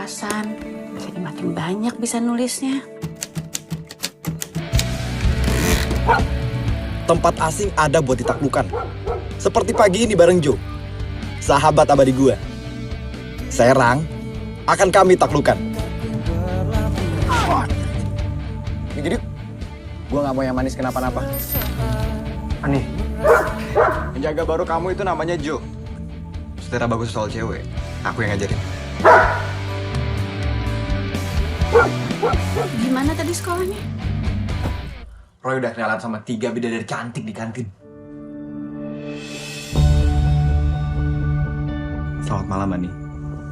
wawasan, jadi makin banyak bisa nulisnya. Tempat asing ada buat ditaklukkan. Seperti pagi ini bareng Joe, sahabat abadi gua. Serang akan kami taklukkan. Jadi, gua nggak mau yang manis kenapa-napa. Ani, Penjaga baru kamu itu namanya Joe. Saudara bagus soal cewek, aku yang ngajarin. Gimana tadi sekolahnya? Roy udah kenalan sama 3 bidadari cantik di kantin. Selamat malam, Ani.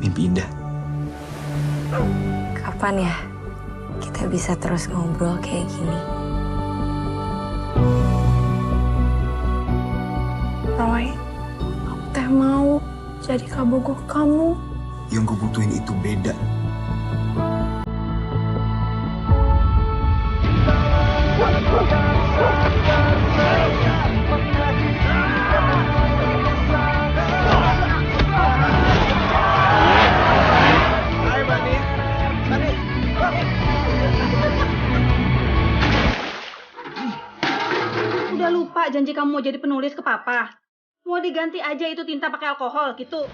Mimpi indah. Kapan ya kita bisa terus ngobrol kayak gini? Roy, aku teh mau jadi kabogoh kamu. Yang gue butuhin itu beda. Udah lupa janji kamu mau jadi penulis ke papa? Mau diganti aja itu tinta pakai alkohol gitu.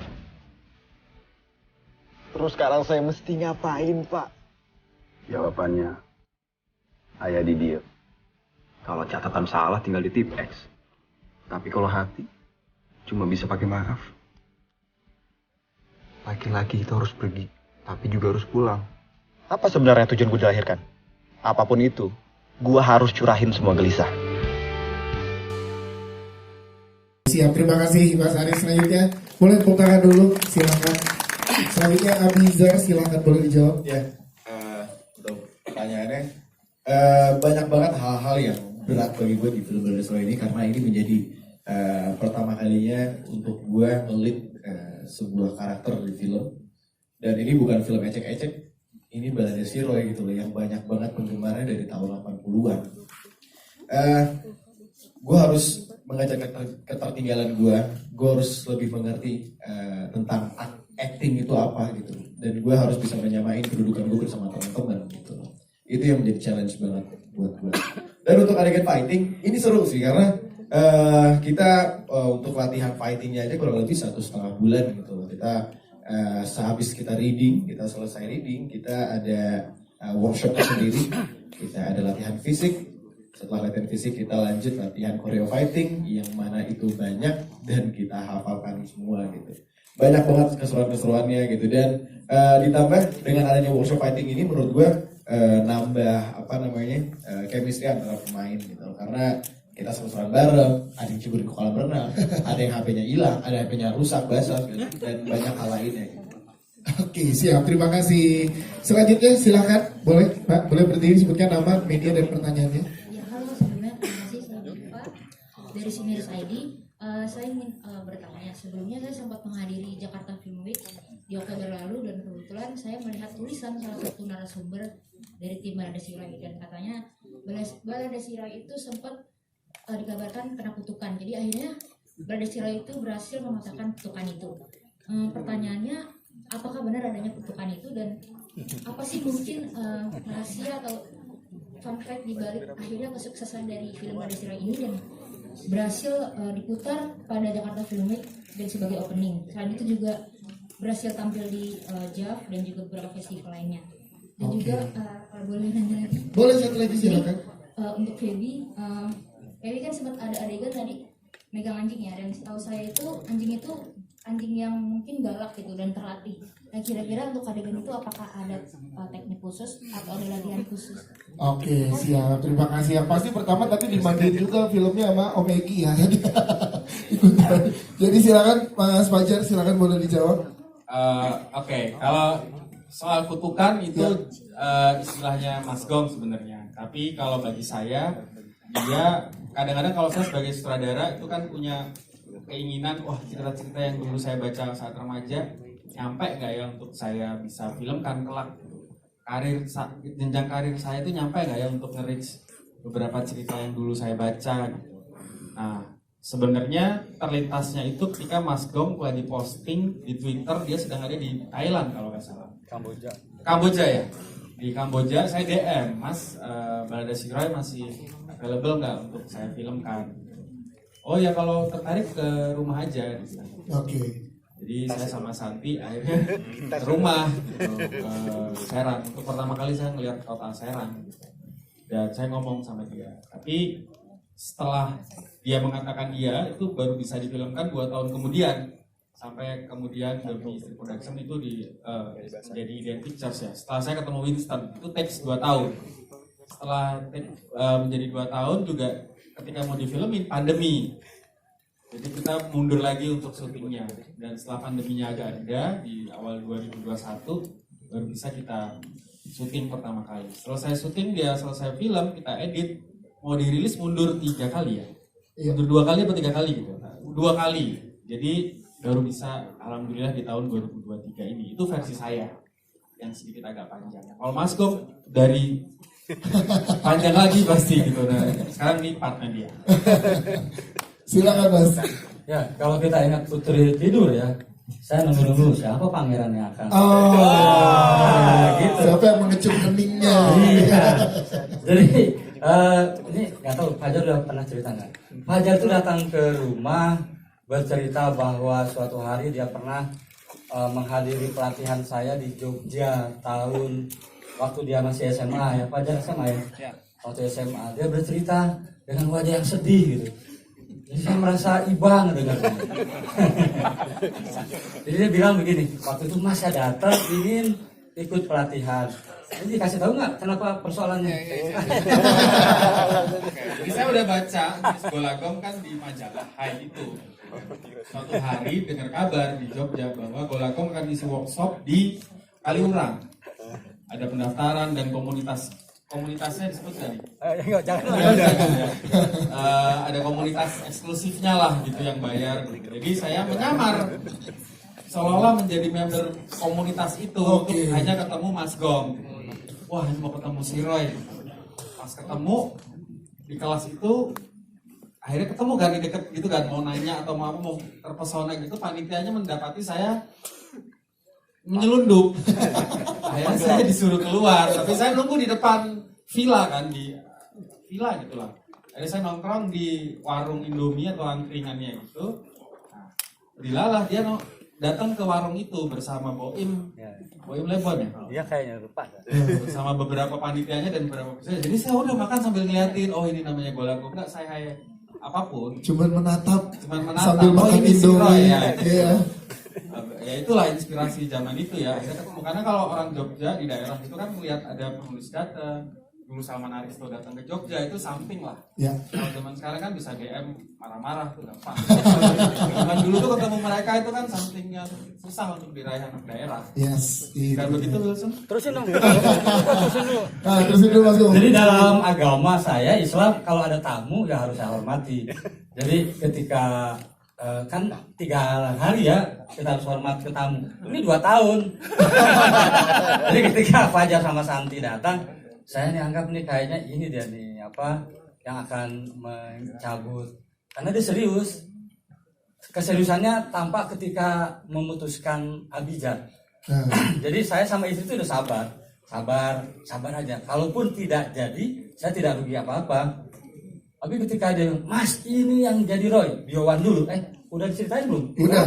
Terus sekarang saya mesti ngapain, Pak? jawabannya ayah di dia. Kalau catatan salah tinggal di tip X. Tapi kalau hati cuma bisa pakai maaf. Laki-laki itu harus pergi, tapi juga harus pulang. Apa sebenarnya tujuan gue dilahirkan? Apapun itu, gue harus curahin semua gelisah. Siap, terima kasih Mas Aris. Selanjutnya boleh tepuk tangan dulu, silakan. Selanjutnya Abizar, silakan boleh dijawab. Ya, untuk pertanyaannya banyak banget hal-hal yang berat bagi gue di film Brothers Roy ini karena ini menjadi pertama kalinya untuk gue nge-lead sebuah karakter di film, dan ini bukan film ecek-ecek, ini Brothers Roy gitu loh yang banyak banget penggemarnya dari tahun 80-an. Gue harus mengajak ketertinggalan gue harus lebih mengerti tentang acting itu apa gitu, dan gue harus bisa menyamain kedudukan gue bersama teman-teman gitu. Itu yang menjadi challenge banget buat gue. Dan untuk adegan fighting ini seru sih karena kita untuk latihan fightingnya aja kurang lebih 1,5 bulan gitu. Kita sehabis kita reading, kita selesai reading, kita ada workshopnya sendiri, kita ada latihan fisik. Setelah latihan fisik kita lanjut latihan choreo fighting yang mana itu banyak dan kita hafalkan semua gitu. Banyak banget keseruan-keseruannya gitu, dan ditambah dengan adanya workshop fighting ini menurut gue nambah chemistry antara pemain gitu, karena kita seru-seruan bareng, ada yang cebur ke kolam renang, ada yang HP-nya hilang, ada HP-nya rusak basah gitu, dan banyak hal lainnya gitu. Oke, siap, terima kasih. Selanjutnya silakan, boleh Pak, boleh berdiri, sebutkan nama, media dan pertanyaannya. Ya, halo sebelumnya, terima kasih saya Diva dari Siniris ID. Saya ingin bertanya, sebelumnya saya sempat menghadiri Jakarta Film Week di Oktober lalu, dan kebetulan saya melihat tulisan salah satu narasumber dari tim Balada Sirai, dan katanya Balada Sirai itu sempat dikabarkan kena kutukan. Jadi akhirnya Balada Sirai itu berhasil mematahkan kutukan itu. Pertanyaannya, apakah benar adanya kutukan itu, dan apa sih mungkin rahasia atau fun fact di balik akhirnya kesuksesan dari film Balada Sirai ini dan berhasil diputar pada Jakarta Film Week dan sebagai opening. Selain itu juga berhasil tampil di JAV dan juga beberapa festival lainnya. Dan juga kalau boleh nanya lagi. Boleh satu lagi silakan. Untuk Feby kan sempat ada adegan tadi megang anjing ya, dan setahu saya itu anjing yang mungkin galak gitu dan terlatih. Nah, kira-kira untuk adegan itu apakah ada teknik khusus atau ada latihan khusus? Oke, siap, terima kasih. Yang pasti pertama tadi dimandiin juga filmnya sama Om Egi ya. Jadi silakan Mas Fajar, silakan boleh dijawab. Oke, kalau soal kutukan itu istilahnya Mas Gong sebenarnya. Tapi kalau bagi saya, dia kadang-kadang kalau saya sebagai sutradara itu kan punya keinginan, wah cerita-cerita yang dulu saya baca saat remaja nyampe nggak ya untuk saya bisa filmkan kelak. Jenjang karir saya itu nyampe nggak ya untuk nge-reach beberapa cerita yang dulu saya baca gitu. Nah, sebenarnya terlintasnya itu ketika Mas Gong lagi posting di Twitter, dia sedang ada di Thailand kalau nggak salah. Kamboja ya. Di Kamboja saya DM, Mas, Balada Siroy masih available nggak untuk saya filmkan? Oh ya, kalau tertarik ke rumah aja. Oke. Jadi saya sama Santi akhirnya ke rumah gitu, Serang. Untuk pertama kali saya ngelihat kota Serang gitu. Dan saya ngomong sama dia. Tapi setelah dia mengatakan iya, itu baru bisa difilmkan 2 tahun kemudian. Sampai kemudian Dolby Street Production itu jadi Identic Pictures ya. Setelah saya ketemu Winston, itu takes 2 tahun. Setelah menjadi 2 tahun juga ketika mau difilmin pandemi. Jadi kita mundur lagi untuk syutingnya. Dan setelah pandeminya agak reda di awal 2021 baru bisa kita syuting pertama kali. Selesai syuting dia selesai film, kita edit, mau dirilis mundur 3 kali ya. Mundur 2 kali atau 3 kali gitu. 2 kali. Jadi baru bisa alhamdulillah di tahun 2023 ini. Itu versi saya yang sedikit agak panjang. Kalau Mas Gong dari panjang lagi pasti gitu. Nah, sekarang ini partnya dia. Silakan Mas. Ya, kalau kita ingat Putri tidur ya, saya nunggu-nunggu siapa pangeran yang akan. Gitu. Siapa yang mengecup keningnya? Iya. Jadi ini nggak tahu Fajar udah pernah cerita nggak? Fajar itu datang ke rumah bercerita bahwa suatu hari dia pernah menghadiri pelatihan saya di Jogja tahun waktu dia masih SMA ya. Fajar SMA ya. Waktu SMA dia bercerita dengan wajah yang sedih gitu. Jadi saya merasa iba ngedengarnya. Jadi dia bilang begini, waktu itu Mas saya datang ingin ikut pelatihan. Jadi dikasih tahu nggak kenapa persoalannya? Jadi saya udah baca Miss Golagong kan di majalah Hai itu. Suatu hari dengar kabar di Jogja bahwa Golagong akan isi workshop di Kaliurang. Ada pendaftaran dan komunitasnya disebut tadi. Ada komunitas eksklusifnya lah gitu yang bayar. Jadi saya menyamar seolah-olah menjadi member komunitas itu untuk hanya ketemu Mas Gong. Wah, ini mau ketemu si Roy. Pas ketemu di kelas itu akhirnya ketemu kan di deket gitu kan, mau nanya atau mau apa, mau terpesona gitu, panitianya mendapati saya menyelundup. Akhirnya saya disuruh keluar, tapi saya nunggu di depan villa kan, di villa gitulah. Akhirnya saya nongkrong di warung Indomie atau angkringannya gitu. Nah, dilalah dia datang ke warung itu bersama Boim Lebon ya? Iya kayaknya lupa. Bersama beberapa panitianya dan beberapa peserta. Jadi saya udah makan sambil ngeliatin, oh ini namanya Golagong, enggak saya apapun. Cuman menatap oh, sambil makan ini Indomie. Ya. Ya itulah inspirasi zaman itu ya. Akhirnya ketemu, karena kalau orang Jogja di daerah itu kan melihat ada penulis datang. Dulu Salman Aristo datang ke Jogja itu samping lah. Ya. Kalau zaman sekarang kan bisa DM marah-marah tuh gampang. Zaman dulu tuh ketemu mereka itu kan sampingnya susah untuk diraih anak daerah. Yes. Kan begitu Wilson? Terusin dong. Terusin dulu Mas Gong. Jadi dalam agama saya Islam kalau ada tamu ya harus saya hormati. Jadi ketika kan 3 hari ya kita harus hormat ke tamu. Ini 2 tahun. Jadi ketika Fajar sama Santi datang, saya nih anggap nih kayaknya ini dia nih apa yang akan mencabut, karena dia serius. Keseriusannya tampak ketika memutuskan Abijad. Jadi saya sama istri itu udah sabar aja. Kalaupun tidak jadi, saya tidak rugi apa-apa. Tapi ketika dia, Mas ini yang jadi Roy, Biowan dulu. Udah diceritain belum? Udah.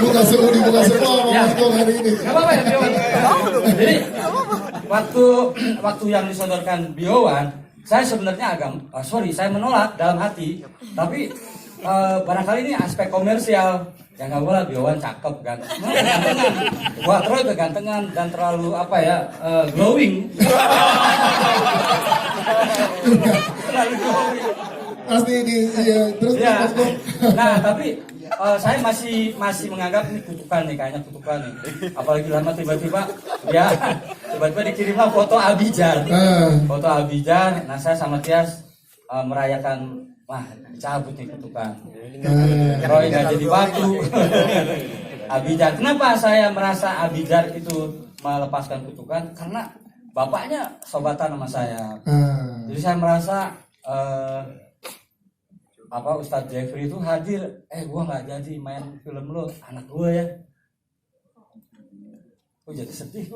Buka semua Mas Gong hari ini. Gak apa-apa ya Biowan. Jadi waktu yang disodorkan Biowan, saya sebenarnya saya menolak dalam hati. Tapi barangkali ini aspek komersial. Ya nggak boleh, Biowan cakep kan, buat Roy kegantengan dan terlalu glowing. Pasti ini ya, terus ya. Mas Gong. Nah tapi saya masih menganggap ini kutukan nih, kayaknya kutukan nih. Apalagi lama tiba-tiba dikirimlah foto Abijad. Foto Abijad. Nah saya sama Tias merayakan, wah cabut nih kutukan. Roy nggak jadi batu. Abijad. Kenapa saya merasa Abijad itu melepaskan kutukan? Karena bapaknya sobatan sama saya. Jadi saya merasa apa Ustadz Jeffrey itu hadir, gue nggak jadi main film lo, anak gue ya. Gue jadi sedih.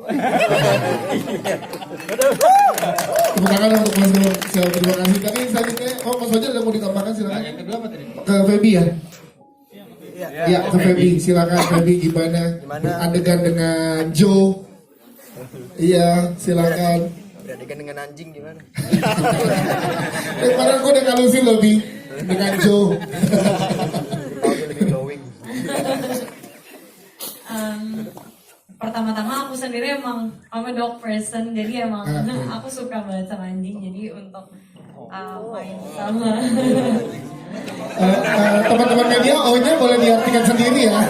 Tepuk tangan untuk Mas Gong. Siap, terima kasih. Tadi selanjutnya, Mas Fajar ada mau ditambahkan silakan. Yang kedua apa tadi? Ke Feby ya. Iya, ke Feby. Silakan Feby gimana? Adegan dengan Joe. Iya, silakan. Beradegan dengan anjing gimana? Padahal gue udah ngalusin loh, Bi. Dengan Joe. Lebih glowing. Pertama-tama aku sendiri emang I'm a dog person, jadi emang aku suka banget sama anjing, jadi untuk main sama teman-teman media O-nya boleh diartikan sendiri ya,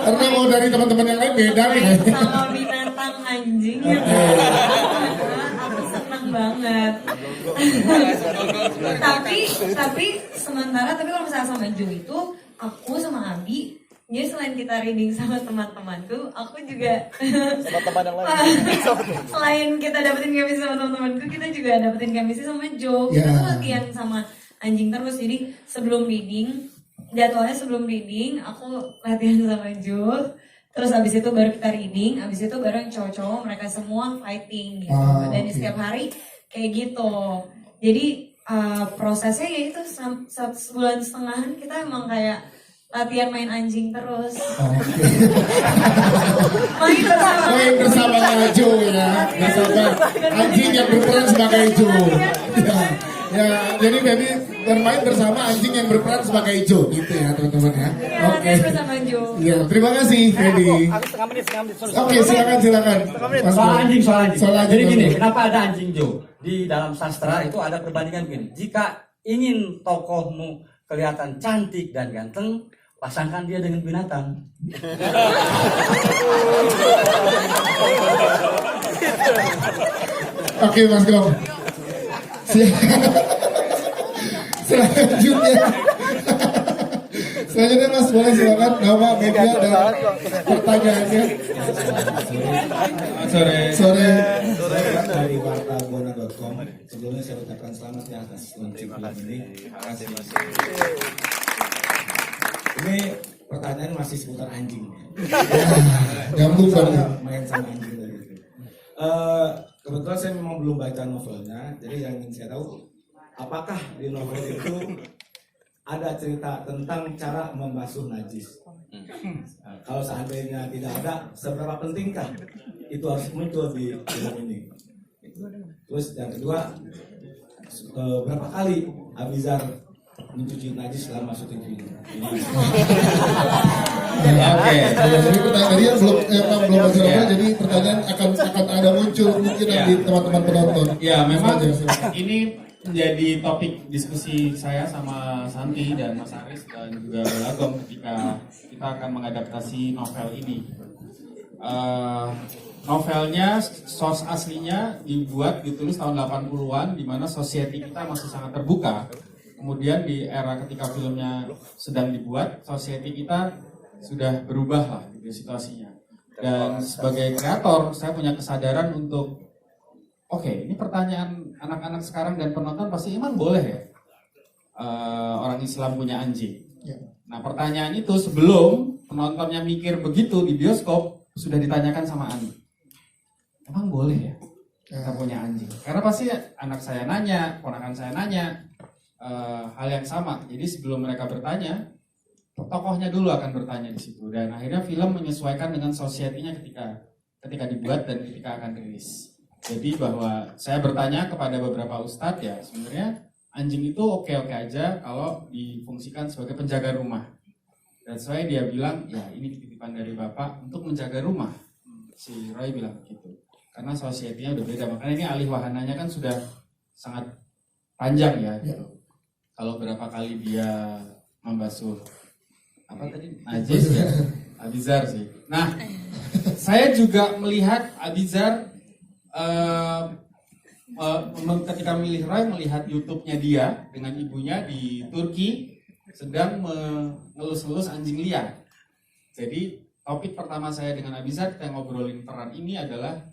karena mau dari teman-teman yang lain beda nih. sama binatang anjing aku senang banget. tapi kalau misalnya sama Joe itu aku sama Abi, jadi selain kita reading sama teman-temanku, aku juga Sama teman yang lain. selain kita dapetin chemistry sama teman-temanku, kita juga dapetin chemistry sama Joe. Kita tuh latihan sama anjing terus. Jadi sebelum reading, jadwalnya sebelum reading aku latihan sama Joe. Terus abis itu baru kita reading, abis itu baru yang cowok-cowok mereka semua fighting gitu. Dan setiap hari kayak gitu. Jadi prosesnya ya itu sebulan setengahan kita emang kayak latihan main anjing terus. Main bersama Joe ya, bersama anjing yang berperan sebagai Joe. Ya, jadi Feby bermain bersama anjing yang berperan sebagai Joe gitu ya teman-teman ya. Oke. Bersama Joe. Ya, terima kasih Feby. Oke, silakan. Soal anjing. Soal Jadi anjing. gini, kenapa ada anjing Joe? Di dalam sastra itu ada perbandingan begini. Jika ingin tokohmu kelihatan cantik dan ganteng, pasangkan dia dengan binatang. Oke, Mas Gong. Selanjutnya Mas, boleh silakan nama, media, dan pertanyaannya. Sore. Dari wartabona.com. Sebelumnya saya ucapkan selamat ya atas launching film ini. Terima kasih. Ini pertanyaan masih seputar anjing. Nyambung banget. Main sama anjing tadi. Kebetulan saya memang belum baca novelnya, jadi yang ingin saya tahu, apakah di novel itu ada cerita tentang cara membasuh najis? Kalau seandainya tidak ada, seberapa pentingkah itu harus muncul di film ini? Terus yang kedua, berapa kali Abizar mencuci najis selama syuting film? Oke. Jadi pertanyaan tadi yang belum baca novel, jadi pertanyaan akan ada muncul mungkin di teman-teman penonton. Ya, memang ini menjadi topik diskusi saya sama Santi dan Mas Aris dan juga Belagong ketika kita akan mengadaptasi novel ini. Novelnya, source aslinya ditulis tahun 80-an, di mana society kita masih sangat terbuka. Kemudian di era ketika filmnya sedang dibuat, society kita sudah berubah lah gitu situasinya. Dan sebagai kreator, saya punya kesadaran untuk oke, ini pertanyaan anak-anak sekarang dan penonton pasti emang boleh ya orang Islam punya anjing. Nah, pertanyaan itu sebelum penontonnya mikir begitu di bioskop sudah ditanyakan sama Ani. Emang boleh ya kita punya anjing? Karena pasti anak saya nanya, ponakan saya nanya hal yang sama. Jadi sebelum mereka bertanya, tokohnya dulu akan bertanya di situ. Dan akhirnya film menyesuaikan dengan society-nya ketika dibuat dan ketika akan rilis. Jadi bahwa saya bertanya kepada beberapa ustadz ya, sebenarnya anjing itu oke-oke aja kalau difungsikan sebagai penjaga rumah. Dan saya dia bilang, ya ini titipan dari bapak untuk menjaga rumah. Si Roy bilang begitu. Karena society-nya udah beda, makanya ini alih wahananya kan sudah sangat panjang ya. Gitu. Kalau berapa kali dia membasuh apa tadi najis ya, Abizar sih. Nah, saya juga melihat Abizar ketika memilih Roy melihat YouTube-nya dia dengan ibunya di Turki sedang mengelus-elus anjing liar. Jadi topik pertama saya dengan Abizar kita ngobrolin peran ini adalah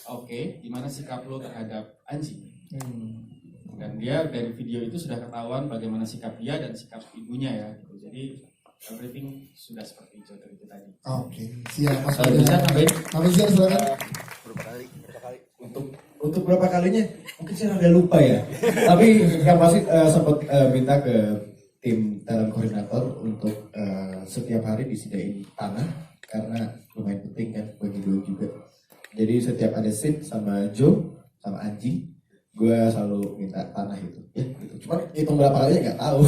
oke, gimana sikap lo terhadap anjing? dan dia dari video itu sudah ketahuan bagaimana sikap dia dan sikap ibunya ya gitu. Jadi everything sudah seperti itu tadi. Oke, siap Mas. Bisa tambahin? Kami siap, silakan. Untuk berapa kalinya mungkin saya udah lupa ya. Tapi yang pasti sempat minta ke tim talent koordinator untuk setiap hari disediain tanah karena lumayan penting kan bagi gue juga. Jadi setiap ada scene sama Joe sama anjing, gue selalu minta tanah itu. Ya gitu. Cuman hitung berapa kalinya nggak tahu.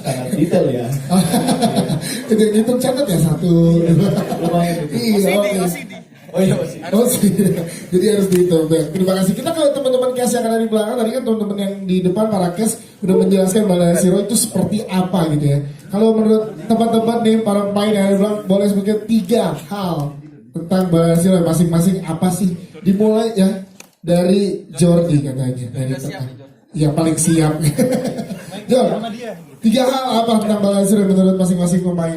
Sangat detail ya. Itu catat ya satu. Lumayan itu. Iya. Oh iya masih. Jadi harus dihitung. Baik, terima kasih. Kita ke teman-teman cast yang ada di belakang. Tadi kan teman-teman yang di depan para cast udah menjelaskan Balada Zero itu seperti apa gitu ya. Kalau menurut teman-teman nih para pemain yang ada di belakang, boleh sebutkan 3 hal tentang Balada Zero masing-masing apa sih? Dimulai ya dari Jordi katanya. Dari yang paling siap. Jor, 3 hal apa tentang Balada Zero menurut masing-masing pemain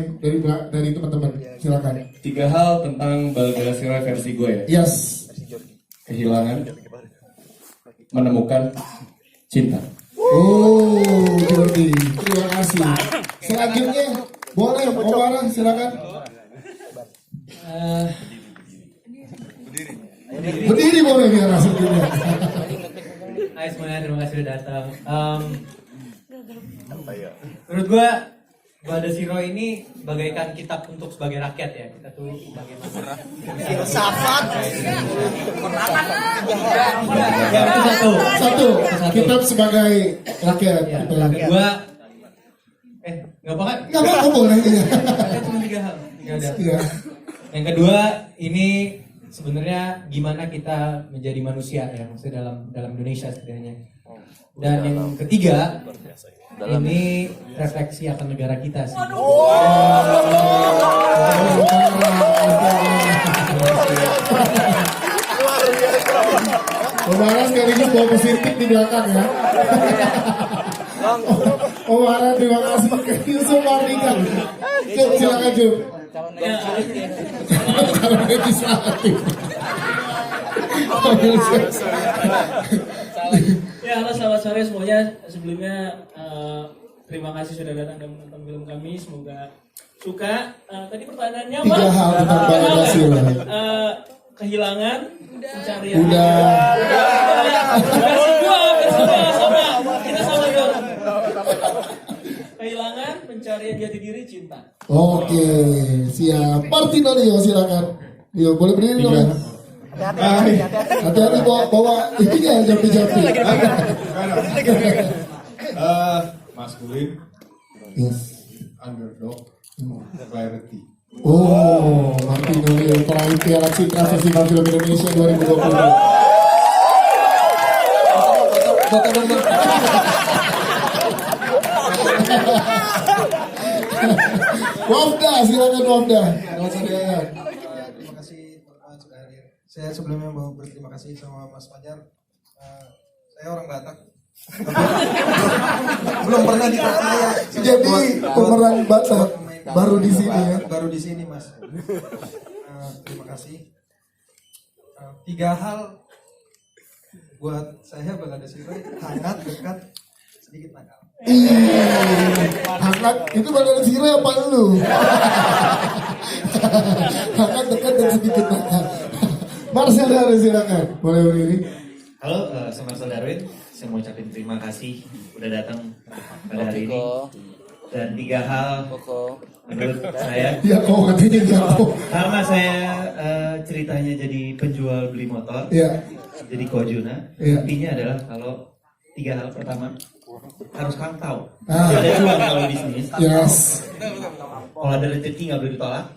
dari teman-teman? Silakan. 3 hal tentang Balada Zero versi gue ya. Yes. Kehilangan, menemukan, cinta. Oh, Jordi, terima kasih. Selanjutnya, boleh Omara, silakan. Berdiri boleh biar selanjutnya. Hai semuanya, terima kasih sudah datang. Menurut gue, Balada Zero ini bagaikan kitab untuk sebagai rakyat ya. Kita tuh bagaimana filsafat. Satu. Kitab sebagai rakyat. Ya, yang kedua, nggak apa kan? Nggak apa boleh. Cuma 3 hal. Ya udah. Iya. Yang kedua, ini sebenarnya gimana kita menjadi manusia ya, maksudnya dalam Indonesia setidaknya. Dan yang ketiga, ini refleksi akan negara kita sih. Omara sekaligus bawa positif di belakang ya. Omara terima kasih. Yusuf Mardika. Cuk, silakan Cuk. Calon legislatif. Ya, halo selamat sore semuanya. Sebelumnya terima kasih sudah datang dan menonton film kami. Semoga suka. Tadi pertanyaannya apa? 3 hal tentang Balada Zero. Kehilangan, pencarian. Udah. Kita sama dong. Kehilangan, pencarian jati diri, cinta. Oke, siap. Martino Leo silakan. Leo boleh berdiri dong ya. Hati-hati bawa ininya jampi-jampi. Maskulin, Yes. underdog, clarity. Oh, Martino Leo peraih Piala Citra Festival Film Indonesia 2020. Wafda, silakan Wafda. Terima kasih teman-teman sudah hadir. Saya sebelumnya mau berterima kasih sama Mas Fajar. Saya orang Batak. Belum pernah dipercaya. Jadi pemeran Batak baru di sini ya. Baru di sini Mas. Terima kasih. 3 hal buat saya Balada Zero: hangat, dekat, sedikit nakal. Hangat itu Balada Zero apa lu? Hangat, dekat dan sedikit nakal. Marcel Darwin silakan. Boleh berdiri. Halo, saya Marcel Darwin. Saya mau ucapin terima kasih udah datang pada hari ini. Dan 3 hal menurut saya. Ya kok katanya jatuh. Karena saya ceritanya jadi penjual beli motor. Ya. Jadi Kojuna. Ya. Intinya adalah kalau 3 hal pertama harus kang tahu. Ah. Ada cuan kalau bisnis. Yes. Kalau ada rezeki nggak boleh ditolak.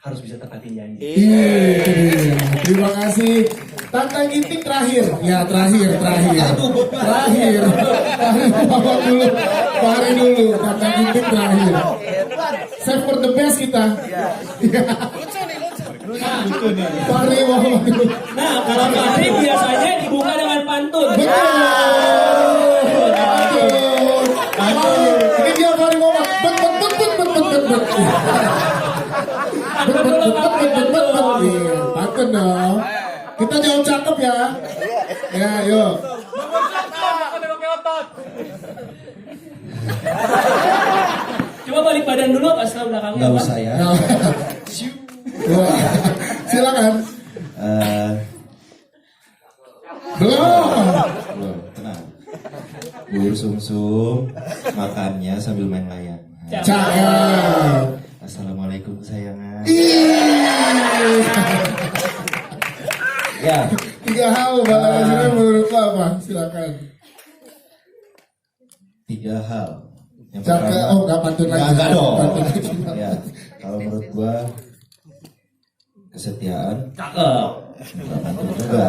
Harus bisa tepatin janji. Iya, terima kasih. Tantang Ginting terakhir. Ya terakhir. Terakhir bawa dulu. Pare dulu. Tantang Ginting terakhir. Save for the best kita. Lucu nih. Pare bawa dulu. Nah, kalau Fahri biasanya dibuka dengan pantun. Betul. Ini dia Pare ngomong. Bet. Pantun dong. Kita jawab cakep ya. Ya, yuk. Coba balik badan dulu apa setelah belakangnya? Nggak Pak? usah ya. Wah, silakan. Belum, tenang. Bubur sumsum, makannya sambil main layar. Cakep. Assalamualaikum kesayangan. Ya. 3 hal Bala menurut lo apa? Silakan. 3 hal. Yang Cakep. pertama, Oh, nggak pantun lagi. Nggak dong. Pantun lagi. Ya, kalau menurut gua kesetiaan. Cakep. Nggak pantun juga.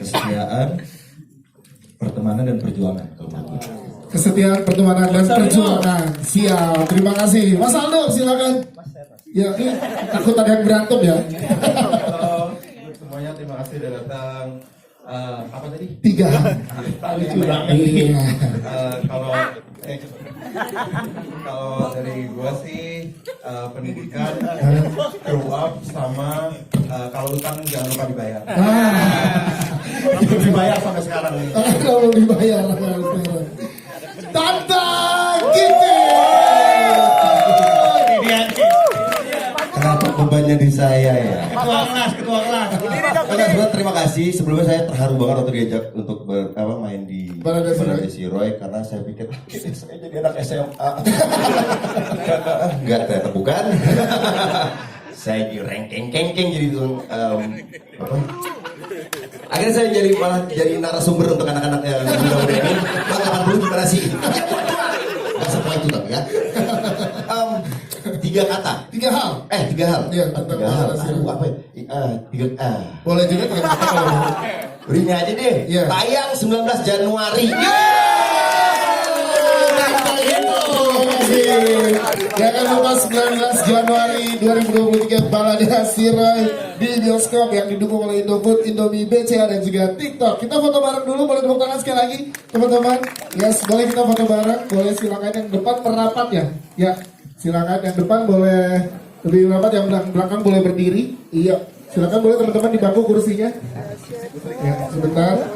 Kesetiaan, pertemanan dan perjuangan kalau menurut gua. Kesetiaan, pertemanan dan perjuangan. Siap. Terima kasih. Mas Aldo, silakan. Ya, ini takut ada yang berantem ya. Halo semuanya, terima kasih sudah datang. Apa tadi? 3 hal. Iya. Kalau dari gua sih pendidikan, grow up sama kalau utang jangan lupa dibayar. Dibayar sampai sekarang nih. Kalau dibayar. Tante Kiki. Kenapa bebannya di saya ya? Ketua kelas. Sebenarnya terima kasih. Sebelumnya saya terharu banget waktu diajak untuk main di Baladesi Roy karena saya pikir saya jadi anak SMA. Enggak, ternyata bukan. Saya di ranking jadi apa? Akhirnya saya malah jadi narasumber untuk anak-anak yang muda-muda ini. Bang, dulu gimana sih? Gak semua itu tapi ya. 3 kata. 3 hal. 3 hal. Iya, 3 hal. Aduh, apa ya? 3 Boleh juga 3 kata. Ini aja deh. Iya. Tayang 19 Januari. Jangan lupa 19 Januari 2023 Baladesi Roy di bioskop yang didukung oleh Indofood, Indomie, BCA dan juga TikTok. Kita foto bareng dulu, boleh tepuk tangan sekali lagi teman-teman. Yes, boleh kita foto bareng. Boleh silakan yang depan merapat ya. Ya, silakan yang depan boleh lebih merapat, yang belakang boleh berdiri. Iya, silakan boleh teman-teman di bangku kursinya. Ya, sebentar.